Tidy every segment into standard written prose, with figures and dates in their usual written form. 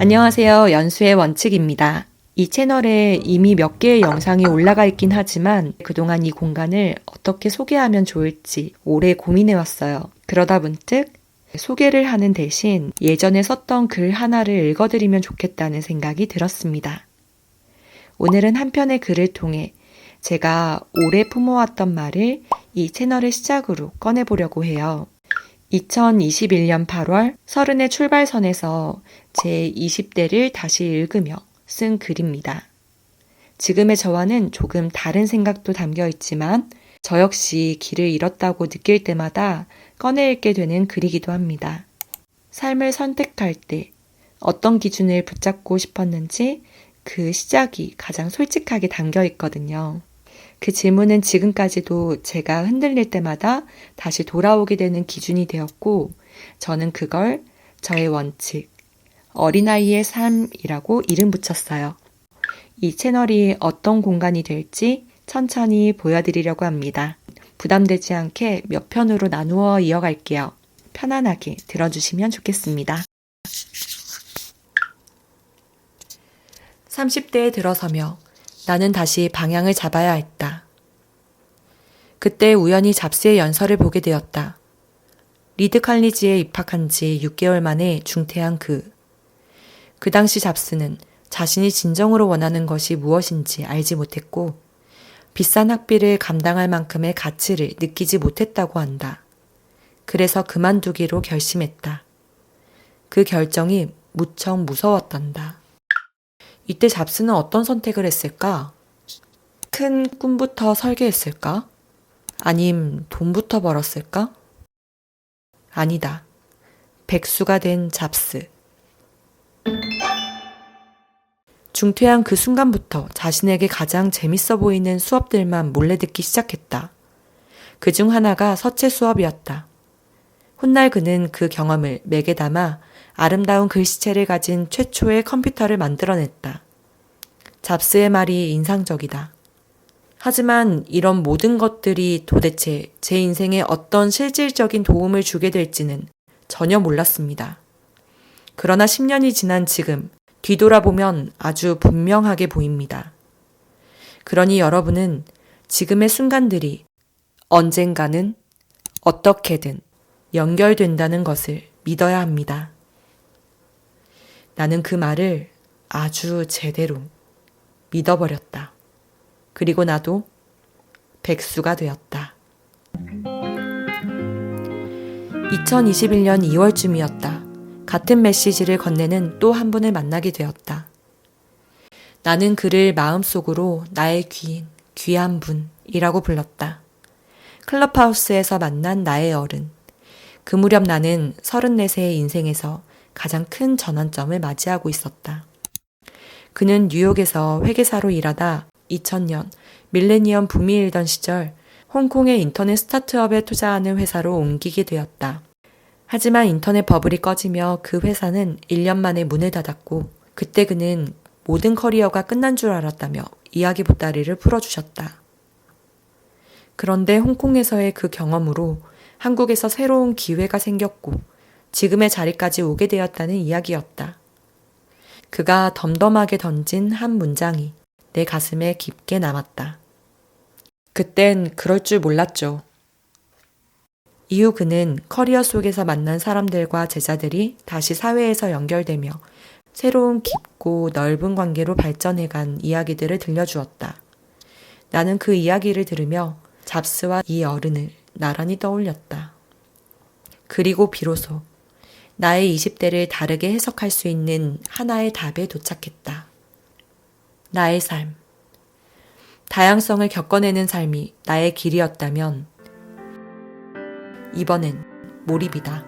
안녕하세요. 연수의 원칙입니다. 이 채널에 이미 몇 개의 영상이 올라가 있긴 하지만 그동안 이 공간을 어떻게 소개하면 좋을지 오래 고민해왔어요. 그러다 문득 소개를 하는 대신 예전에 썼던 글 하나를 읽어드리면 좋겠다는 생각이 들었습니다. 오늘은 한 편의 글을 통해 제가 오래 품어왔던 말을 이 채널의 시작으로 꺼내보려고 해요. 2021년 8월 30의 출발선에서 제 20대를 다시 읽으며 쓴 글입니다. 지금의 저와는 조금 다른 생각도 담겨 있지만 저 역시 길을 잃었다고 느낄 때마다 꺼내 읽게 되는 글이기도 합니다. 삶을 선택할 때 어떤 기준을 붙잡고 싶었는지 그 시작이 가장 솔직하게 담겨 있거든요. 그 질문은 지금까지도 제가 흔들릴 때마다 다시 돌아오게 되는 기준이 되었고, 저는 그걸 저의 원칙, 어린아이의 삶이라고 이름 붙였어요. 이 채널이 어떤 공간이 될지 천천히 보여드리려고 합니다. 부담되지 않게 몇 편으로 나누어 이어갈게요. 편안하게 들어주시면 좋겠습니다. 30대에 들어서며 나는 다시 방향을 잡아야 했다. 그때 우연히 잡스의 연설을 보게 되었다. 리드 칼리지에 입학한 지 6개월 만에 중퇴한 그 당시 잡스는 자신이 진정으로 원하는 것이 무엇인지 알지 못했고 비싼 학비를 감당할 만큼의 가치를 느끼지 못했다고 한다. 그래서 그만두기로 결심했다. 그 결정이 무척 무서웠단다. 이때 잡스는 어떤 선택을 했을까? 큰 꿈부터 설계했을까? 아님 돈부터 벌었을까? 아니다. 백수가 된 잡스. 중퇴한 그 순간부터 자신에게 가장 재밌어 보이는 수업들만 몰래 듣기 시작했다. 그중 하나가 서체 수업이었다. 훗날 그는 그 경험을 맥에 담아 아름다운 글씨체를 가진 최초의 컴퓨터를 만들어냈다. 잡스의 말이 인상적이다. 하지만 이런 모든 것들이 도대체 제 인생에 어떤 실질적인 도움을 주게 될지는 전혀 몰랐습니다. 그러나 10년이 지난 지금 뒤돌아보면 아주 분명하게 보입니다. 그러니 여러분은 지금의 순간들이 언젠가는 어떻게든 연결된다는 것을 믿어야 합니다. 나는 그 말을 아주 제대로 믿어버렸다. 그리고 나도 백수가 되었다. 2021년 2월쯤이었다. 같은 메시지를 건네는 또 한 분을 만나게 되었다. 나는 그를 마음속으로 나의 귀한 분이라고 불렀다. 클럽하우스에서 만난 나의 어른. 그 무렵 나는 34세의 인생에서 가장 큰 전환점을 맞이하고 있었다. 그는 뉴욕에서 회계사로 일하다 2000년 밀레니엄 붐이 일던 시절 홍콩의 인터넷 스타트업에 투자하는 회사로 옮기게 되었다. 하지만 인터넷 버블이 꺼지며 그 회사는 1년 만에 문을 닫았고 그때 그는 모든 커리어가 끝난 줄 알았다며 이야기 보따리를 풀어주셨다. 그런데 홍콩에서의 그 경험으로 한국에서 새로운 기회가 생겼고 지금의 자리까지 오게 되었다는 이야기였다. 그가 덤덤하게 던진 한 문장이 내 가슴에 깊게 남았다. 그땐 그럴 줄 몰랐죠. 이후 그는 커리어 속에서 만난 사람들과 제자들이 다시 사회에서 연결되며 새로운 깊고 넓은 관계로 발전해간 이야기들을 들려주었다. 나는 그 이야기를 들으며 잡스와 이 어른을 나란히 떠올렸다. 그리고 비로소 나의 20대를 다르게 해석할 수 있는 하나의 답에 도착했다. 나의 삶. 다양성을 겪어내는 삶이 나의 길이었다면 이번엔 몰입이다.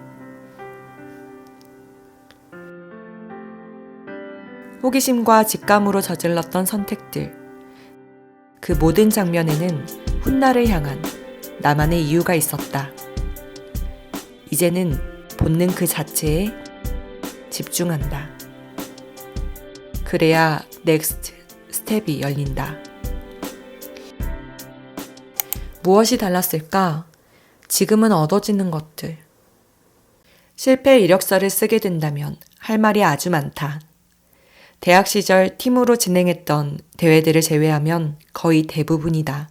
호기심과 직감으로 저질렀던 선택들. 그 모든 장면에는 훗날을 향한 나만의 이유가 있었다. 이제는 본능 그 자체에 집중한다. 그래야 넥스트 스텝이 열린다. 무엇이 달랐을까? 지금은 얻어지는 것들. 실패 이력서를 쓰게 된다면 할 말이 아주 많다. 대학 시절 팀으로 진행했던 대회들을 제외하면 거의 대부분이다.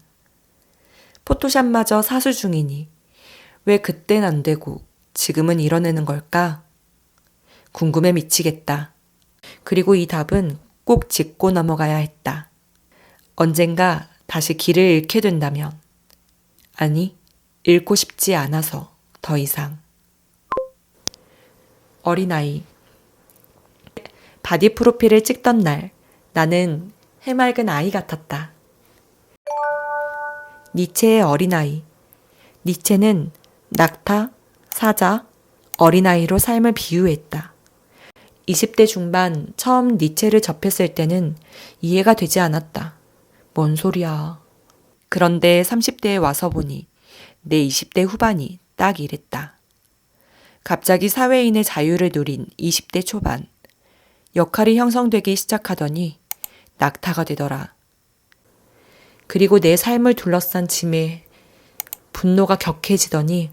포토샵마저 사수 중이니 왜 그땐 안 되고 지금은 이뤄내는 걸까? 궁금해 미치겠다. 그리고 이 답은 꼭 짚고 넘어가야 했다. 언젠가 다시 길을 잃게 된다면, 아니, 잃고 싶지 않아서 더 이상. 어린아이. 바디 프로필을 찍던 날, 나는 해맑은 아이 같았다. 니체의 어린아이. 니체는 낙타, 사자, 어린아이로 삶을 비유했다. 20대 중반 처음 니체를 접했을 때는 이해가 되지 않았다. 뭔 소리야. 그런데 30대에 와서 보니 내 20대 후반이 딱 이랬다. 갑자기 사회인의 자유를 누린 20대 초반. 역할이 형성되기 시작하더니 낙타가 되더라. 그리고 내 삶을 둘러싼 짐에 분노가 격해지더니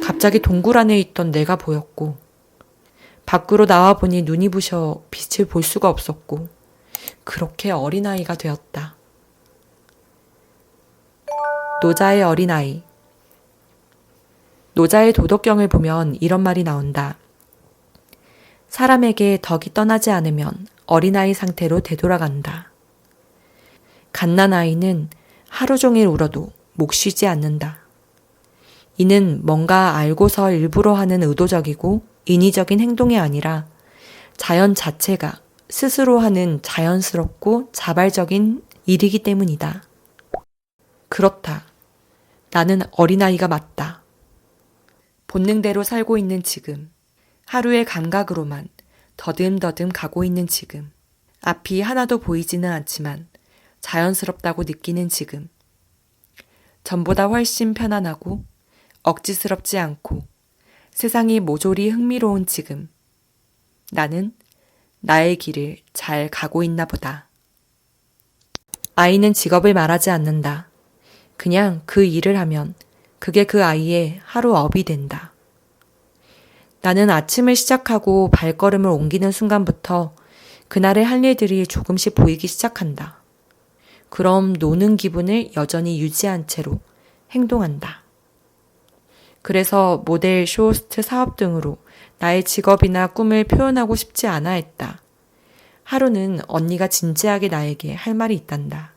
갑자기 동굴 안에 있던 내가 보였고, 밖으로 나와보니 눈이 부셔 빛을 볼 수가 없었고, 그렇게 어린아이가 되었다. 노자의 어린아이. 노자의 도덕경을 보면 이런 말이 나온다. 사람에게 덕이 떠나지 않으면 어린아이 상태로 되돌아간다. 갓난아이는 하루 종일 울어도 목 쉬지 않는다. 이는 뭔가 알고서 일부러 하는 의도적이고 인위적인 행동이 아니라 자연 자체가 스스로 하는 자연스럽고 자발적인 일이기 때문이다. 그렇다. 나는 어린아이가 맞다. 본능대로 살고 있는 지금, 하루의 감각으로만 더듬더듬 가고 있는 지금, 앞이 하나도 보이지는 않지만 자연스럽다고 느끼는 지금, 전보다 훨씬 편안하고 억지스럽지 않고 세상이 모조리 흥미로운 지금, 나는 나의 길을 잘 가고 있나 보다. 아이는 직업을 말하지 않는다. 그냥 그 일을 하면 그게 그 아이의 하루 업이 된다. 나는 아침을 시작하고 발걸음을 옮기는 순간부터 그날의 할 일들이 조금씩 보이기 시작한다. 그럼 노는 기분을 여전히 유지한 채로 행동한다. 그래서 모델, 쇼호스트 사업 등으로 나의 직업이나 꿈을 표현하고 싶지 않아 했다. 하루는 언니가 진지하게 나에게 할 말이 있단다.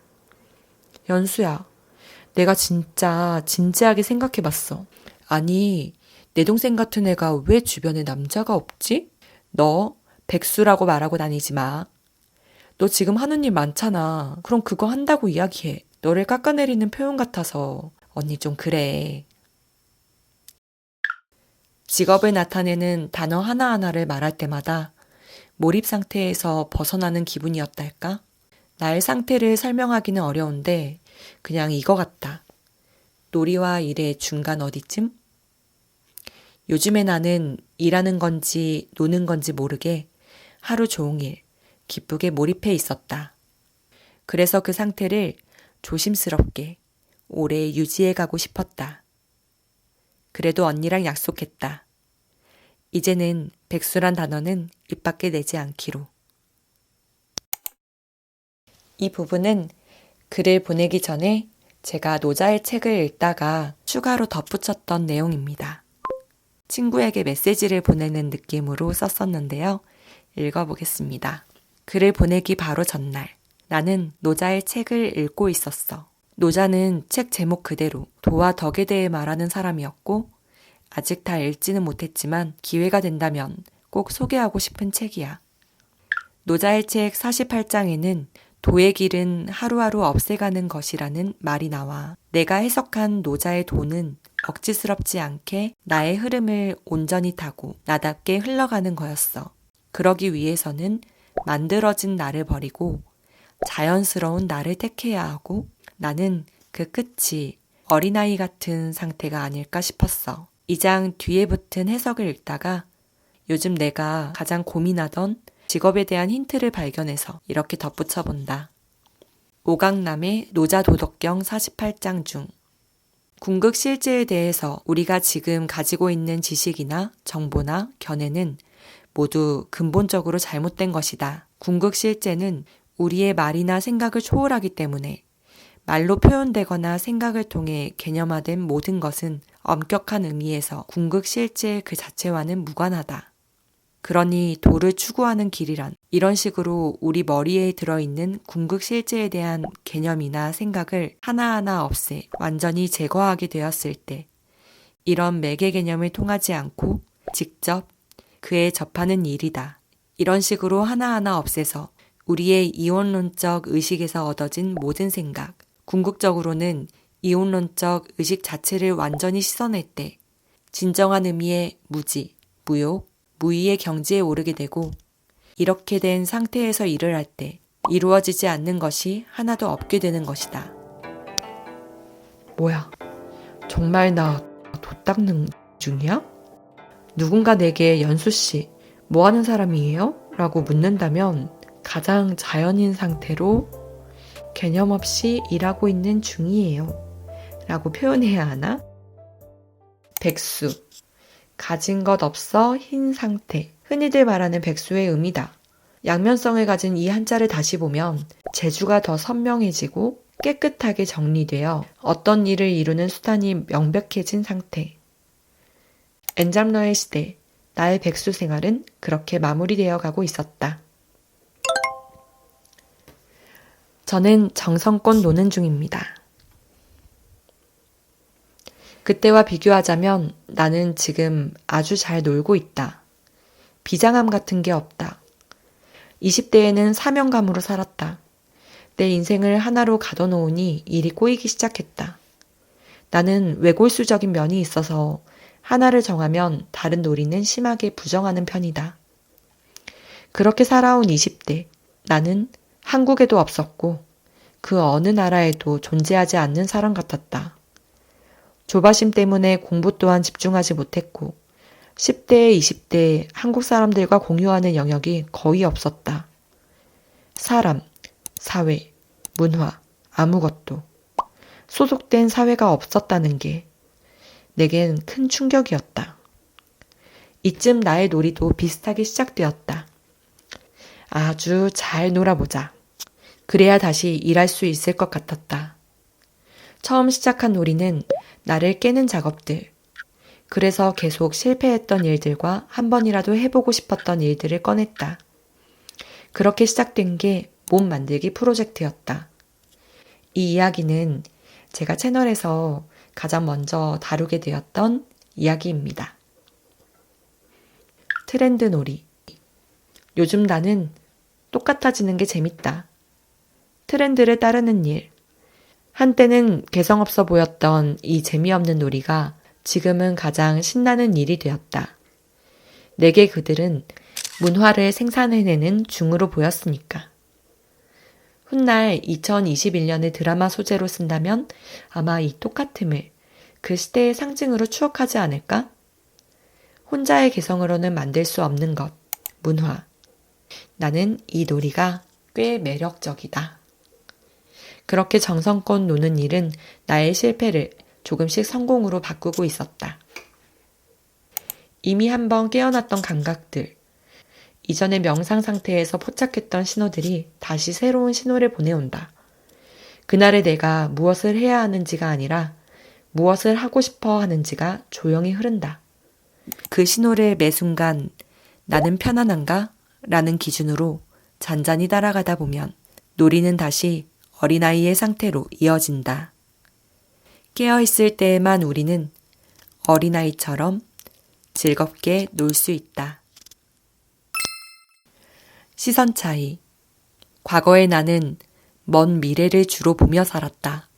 연수야, 내가 진짜 진지하게 생각해봤어. 아니, 내 동생 같은 애가 왜 주변에 남자가 없지? 너 백수라고 말하고 다니지 마. 너 지금 하는 일 많잖아. 그럼 그거 한다고 이야기해. 너를 깎아내리는 표현 같아서. 언니 좀 그래. 직업을 나타내는 단어 하나하나를 말할 때마다 몰입 상태에서 벗어나는 기분이었달까? 나의 상태를 설명하기는 어려운데 그냥 이거 같다. 놀이와 일의 중간 어디쯤? 요즘에 나는 일하는 건지 노는 건지 모르게 하루 종일 기쁘게 몰입해 있었다. 그래서 그 상태를 조심스럽게 오래 유지해 가고 싶었다. 그래도 언니랑 약속했다. 이제는 백수란 단어는 입 밖에 내지 않기로. 이 부분은 글을 보내기 전에 제가 노자의 책을 읽다가 추가로 덧붙였던 내용입니다. 친구에게 메시지를 보내는 느낌으로 썼었는데요. 읽어보겠습니다. 글을 보내기 바로 전날, 나는 노자의 책을 읽고 있었어. 노자는 책 제목 그대로 도와 덕에 대해 말하는 사람이었고, 아직 다 읽지는 못했지만 기회가 된다면 꼭 소개하고 싶은 책이야. 노자의 책 48장에는 도의 길은 하루하루 없애가는 것이라는 말이 나와 내가 해석한 노자의 도는 억지스럽지 않게 나의 흐름을 온전히 타고 나답게 흘러가는 거였어. 그러기 위해서는 만들어진 나를 버리고 자연스러운 나를 택해야 하고 나는 그 끝이 어린아이 같은 상태가 아닐까 싶었어. 이 장 뒤에 붙은 해석을 읽다가 요즘 내가 가장 고민하던 직업에 대한 힌트를 발견해서 이렇게 덧붙여 본다. 오강남의 노자 도덕경 48장 중 궁극 실제에 대해서 우리가 지금 가지고 있는 지식이나 정보나 견해는 모두 근본적으로 잘못된 것이다. 궁극실제는 우리의 말이나 생각을 초월하기 때문에 말로 표현되거나 생각을 통해 개념화된 모든 것은 엄격한 의미에서 궁극실제 그 자체와는 무관하다. 그러니 도를 추구하는 길이란 이런 식으로 우리 머리에 들어있는 궁극실제에 대한 개념이나 생각을 하나하나 없애 완전히 제거하게 되었을 때 이런 매개 개념을 통하지 않고 직접 그에 접하는 일이다. 이런 식으로 하나하나 없애서 우리의 이원론적 의식에서 얻어진 모든 생각, 궁극적으로는 이원론적 의식 자체를 완전히 씻어낼 때 진정한 의미의 무지, 무욕, 무의의 경지에 오르게 되고 이렇게 된 상태에서 일을 할 때 이루어지지 않는 것이 하나도 없게 되는 것이다. 뭐야? 정말 나 도 닦는 중이야? 누군가 내게 연수씨, 뭐 하는 사람이에요? 라고 묻는다면 가장 자연인 상태로 개념 없이 일하고 있는 중이에요. 라고 표현해야 하나? 백수, 가진 것 없어 흰 상태, 흔히들 말하는 백수의 의미다. 양면성을 가진 이 한자를 다시 보면 재주가 더 선명해지고 깨끗하게 정리되어 어떤 일을 이루는 수단이 명백해진 상태. 엔잡러의 시대, 나의 백수 생활은 그렇게 마무리되어 가고 있었다. 저는 정성껏 노는 중입니다. 그때와 비교하자면 나는 지금 아주 잘 놀고 있다. 비장함 같은 게 없다. 20대에는 사명감으로 살았다. 내 인생을 하나로 가둬놓으니 일이 꼬이기 시작했다. 나는 외골수적인 면이 있어서 하나를 정하면 다른 놀이는 심하게 부정하는 편이다. 그렇게 살아온 20대, 나는 한국에도 없었고 그 어느 나라에도 존재하지 않는 사람 같았다. 조바심 때문에 공부 또한 집중하지 못했고 10대, 20대 한국 사람들과 공유하는 영역이 거의 없었다. 사람, 사회, 문화, 아무것도. 소속된 사회가 없었다는 게 내겐 큰 충격이었다. 이쯤 나의 놀이도 비슷하게 시작되었다. 아주 잘 놀아보자. 그래야 다시 일할 수 있을 것 같았다. 처음 시작한 놀이는 나를 깨는 작업들. 그래서 계속 실패했던 일들과 한 번이라도 해보고 싶었던 일들을 꺼냈다. 그렇게 시작된 게 몸 만들기 프로젝트였다. 이 이야기는 제가 채널에서 가장 먼저 다루게 되었던 이야기입니다. 트렌드 놀이. 요즘 나는 똑같아지는 게 재밌다. 트렌드를 따르는 일. 한때는 개성 없어 보였던 이 재미없는 놀이가 지금은 가장 신나는 일이 되었다. 내게 그들은 문화를 생산해내는 중으로 보였으니까. 훗날 2021년의 드라마 소재로 쓴다면 아마 이 똑같음을 그 시대의 상징으로 추억하지 않을까? 혼자의 개성으로는 만들 수 없는 것, 문화. 나는 이 놀이가 꽤 매력적이다. 그렇게 정성껏 노는 일은 나의 실패를 조금씩 성공으로 바꾸고 있었다. 이미 한번 깨어났던 감각들, 이전의 명상 상태에서 포착했던 신호들이 다시 새로운 신호를 보내온다. 그날의 내가 무엇을 해야 하는지가 아니라 무엇을 하고 싶어 하는지가 조용히 흐른다. 그 신호를 매 순간 나는 편안한가? 라는 기준으로 잔잔히 따라가다 보면 놀이는 다시 어린아이의 상태로 이어진다. 깨어있을 때에만 우리는 어린아이처럼 즐겁게 놀 수 있다. 시선 차이. 과거의 나는 먼 미래를 주로 보며 살았다.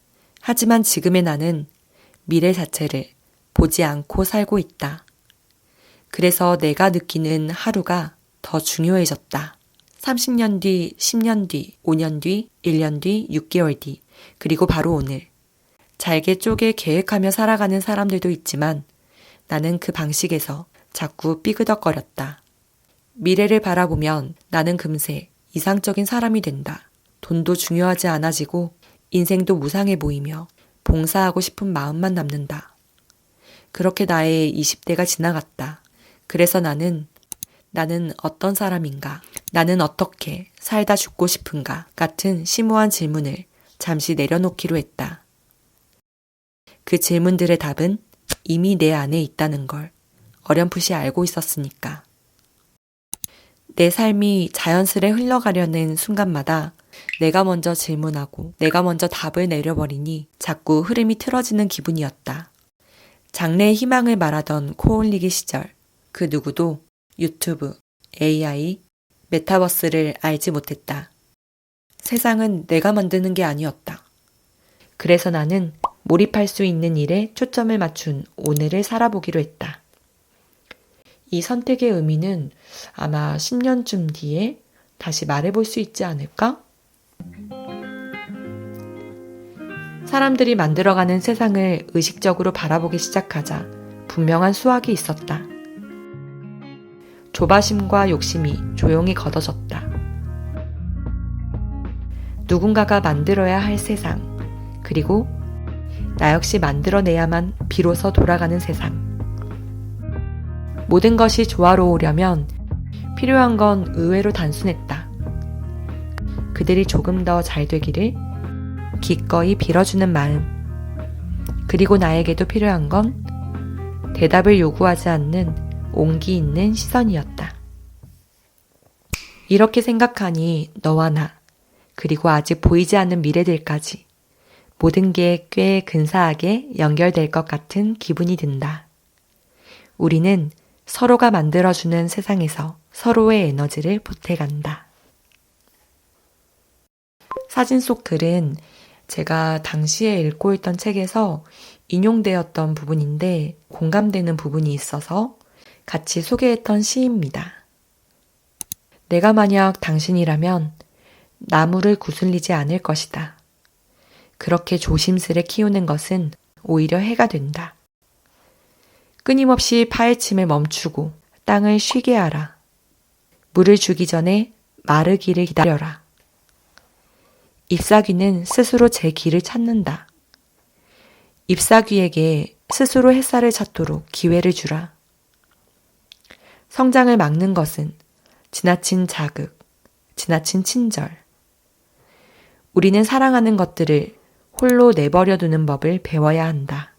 하지만 지금의 나는 미래 자체를 보지 않고 살고 있다. 그래서 내가 느끼는 하루가 더 중요해졌다. 30년 뒤, 10년 뒤, 5년 뒤, 1년 뒤, 6개월 뒤, 그리고 바로 오늘. 잘게 쪼개 계획하며 살아가는 사람들도 있지만 나는 그 방식에서 자꾸 삐그덕거렸다. 미래를 바라보면 나는 금세 이상적인 사람이 된다. 돈도 중요하지 않아지고 인생도 무상해 보이며 봉사하고 싶은 마음만 남는다. 그렇게 나의 20대가 지나갔다. 그래서 나는 어떤 사람인가? 나는 어떻게 살다 죽고 싶은가 같은 심오한 질문을 잠시 내려놓기로 했다. 그 질문들의 답은 이미 내 안에 있다는 걸 어렴풋이 알고 있었으니까. 내 삶이 자연스레 흘러가려는 순간마다 내가 먼저 질문하고 내가 먼저 답을 내려버리니 자꾸 흐름이 틀어지는 기분이었다. 장래의 희망을 말하던 코올리기 시절 그 누구도 유튜브, AI, 메타버스를 알지 못했다. 세상은 내가 만드는 게 아니었다. 그래서 나는 몰입할 수 있는 일에 초점을 맞춘 오늘을 살아보기로 했다. 이 선택의 의미는 아마 10년쯤 뒤에 다시 말해볼 수 있지 않을까? 사람들이 만들어가는 세상을 의식적으로 바라보기 시작하자 분명한 수확이 있었다. 조바심과 욕심이 조용히 걷어졌다. 누군가가 만들어야 할 세상, 그리고 나 역시 만들어내야만 비로소 돌아가는 세상. 모든 것이 조화로우려면 필요한 건 의외로 단순했다. 그들이 조금 더 잘 되기를 기꺼이 빌어주는 마음. 그리고 나에게도 필요한 건 대답을 요구하지 않는 온기 있는 시선이었다. 이렇게 생각하니 너와 나, 그리고 아직 보이지 않는 미래들까지 모든 게 꽤 근사하게 연결될 것 같은 기분이 든다. 우리는 서로가 만들어주는 세상에서 서로의 에너지를 보태간다. 사진 속 글은 제가 당시에 읽고 있던 책에서 인용되었던 부분인데 공감되는 부분이 있어서 같이 소개했던 시입니다. 내가 만약 당신이라면 나무를 구슬리지 않을 것이다. 그렇게 조심스레 키우는 것은 오히려 해가 된다. 끊임없이 파헤침을 멈추고 땅을 쉬게 하라. 물을 주기 전에 마르기를 기다려라. 잎사귀는 스스로 제 길을 찾는다. 잎사귀에게 스스로 햇살을 찾도록 기회를 주라. 성장을 막는 것은 지나친 자극, 지나친 친절. 우리는 사랑하는 것들을 홀로 내버려 두는 법을 배워야 한다.